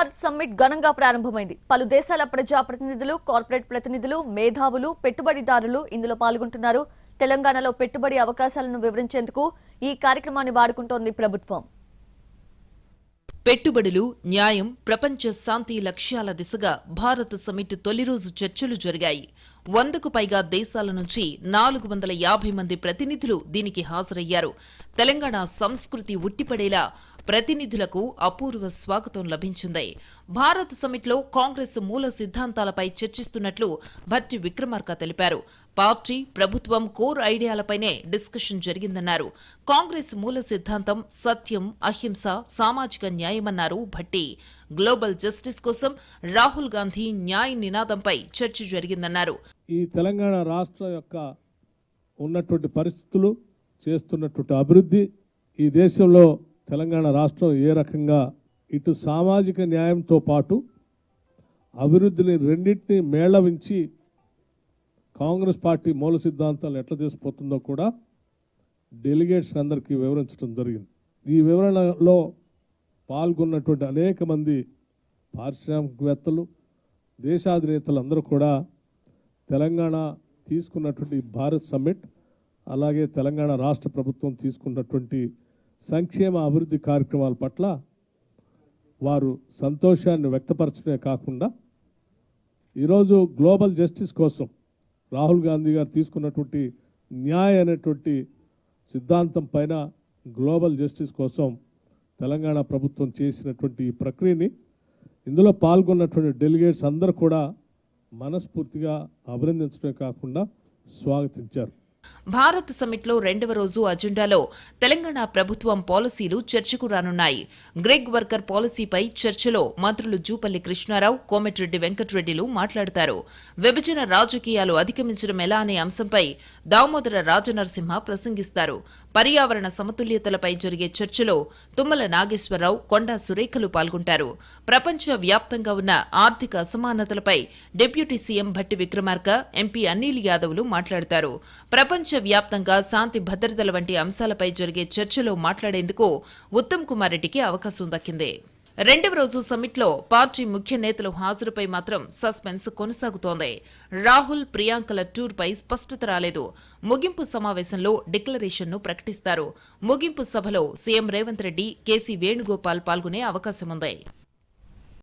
Bharat summit ఘనంగా ప్రారంభమైంది. పలు దేశాల ప్రజాప్రతినిధులు, కార్పొరేట్ ప్రతినిధులు, మేధావులు, పెట్టుబడిదారులు ఇందులో పాల్గొంటున్నారు. తెలంగాణలో పెట్టుబడి అవకాశాలను వివరించేందుకు ఈ కార్యక్రమాన్ని వాడుకుంటోంది ప్రభుత్వం. పెట్టుబడులు, న్యాయం, ప్రపంచ శాంతి లక్ష్యాల దిశగా భారత్ సమిట్ తొలి రోజు చర్చలు జరిగాయి. 100కు పైగా దేశాల నుంచి 450 మంది ప్రతినిధులు దీనికి హాజరయ్యారు. తెలంగాణ సంస్కృతి ఉట్టిపడేలా ప్రతినిధులకు అపూర్వ స్వాగతం లభించింది. భారత్ సమిట్లో కాంగ్రెస్ మూల సిద్ధాంతాలపై చర్చిస్తున్నట్లు భట్టి విక్రమార్క తెలిపారు. పార్టీ, ప్రభుత్వం కోర్ ఐడియాలపైనే డిస్కషన్ జరిగిందన్నారు. కాంగ్రెస్ మూల సిద్ధాంతం సత్యం, అహింస, సామాజిక న్యాయమన్నారు భట్టి. గ్లోబల్ జస్టిస్ కోసం రాహుల్ గాంధీ న్యాయ నినాదంపై చర్చ జరిగిందన్నారు. ఈ తెలంగాణ రాష్ట్రం యొక్క ఉన్నటువంటి పరిస్థితులు, చేస్తున్నటువంటి అభివృద్ధి, ఈ దేశంలో తెలంగాణ రాష్ట్రం ఏ రకంగా ఇటు సామాజిక న్యాయంతో పాటు అభివృద్ధిని రెండింటినీ మేళవించి కాంగ్రెస్ పార్టీ మూల సిద్ధాంతాలు ఎట్లా తీసుకుపోతుందో కూడా డెలిగేట్స్ అందరికీ వివరించడం జరిగింది. ఈ వివరణలో పాల్గొన్నటువంటి అనేక మంది పారిశ్రామికవేత్తలు, దేశాధినేతలు అందరూ కూడా తెలంగాణ తీసుకున్నటువంటి భారత్ సమ్మిట్, అలాగే తెలంగాణ రాష్ట్ర ప్రభుత్వం తీసుకున్నటువంటి సంక్షేమ అభివృద్ధి కార్యక్రమాల పట్ల వారు సంతోషాన్ని వ్యక్తపరచడమే కాకుండా ఈరోజు గ్లోబల్ జస్టిస్ కోసం రాహుల్ గాంధీ గారు తీసుకున్నటువంటి న్యాయ అనేటువంటి సిద్ధాంతం పైన గ్లోబల్ జస్టిస్ కోసం తెలంగాణ ప్రభుత్వం చేసినటువంటి ఈ ప్రక్రియని ఇందులో పాల్గొన్నటువంటి డెలిగేట్స్ అందరూ కూడా మనస్ఫూర్తిగా అభినందించడమే కాకుండా స్వాగతించారు. భారత్ సమిట్లో 2వ రోజు అజెండాలో తెలంగాణ ప్రభుత్వం పాలసీలు చర్చకు రానున్నాయి. గ్రెగ్ వర్కర్ పాలసీపై చర్చలో మంత్రులు జూపల్లి కృష్ణారావు, కోమటిరెడ్డి వెంకటరెడ్డిలు మాట్లాడతారు. విభజన రాజకీయాలు అధిగమించడం ఎలా అనే అంశంపై దామోదర రాజనరసింహ ప్రసంగిస్తారు. పర్యావరణ సమతుల్యతలపై జరిగే చర్చలో తుమ్మల నాగేశ్వరరావు, కొండా సురేఖలు పాల్గొంటారు. ప్రపంచ వ్యాప్తంగా ఉన్న ఆర్థిక అసమానతలపై deputy CM Bhatti Vikramarka, MP Anil యాదవ్లు మాట్లాడతారు. ప్రపంచ వ్యాప్తంగా శాంతి భద్రతల వంటి అంశాలపై జరిగే చర్చలో మాట్లాడేందుకు ఉత్తమ్ కుమార్ రెడ్డికి అవకాశం దక్కింది. 2వ రోజు సమ్మిట్లో పార్టీ ముఖ్య నేతలు హాజరుపై మాత్రం సస్పెన్స్ కొనసాగుతోంది. రాహుల్, ప్రియాంకల టూర్పై స్పష్టత రాలేదు. ముగింపు సమావేశంలో డిక్లరేషన్ను ప్రకటిస్తారు. ముగింపు సభలో సీఎం రేవంత్ రెడ్డి, కేసీ వేణుగోపాల్ పాల్గొనే అవకాశముంది.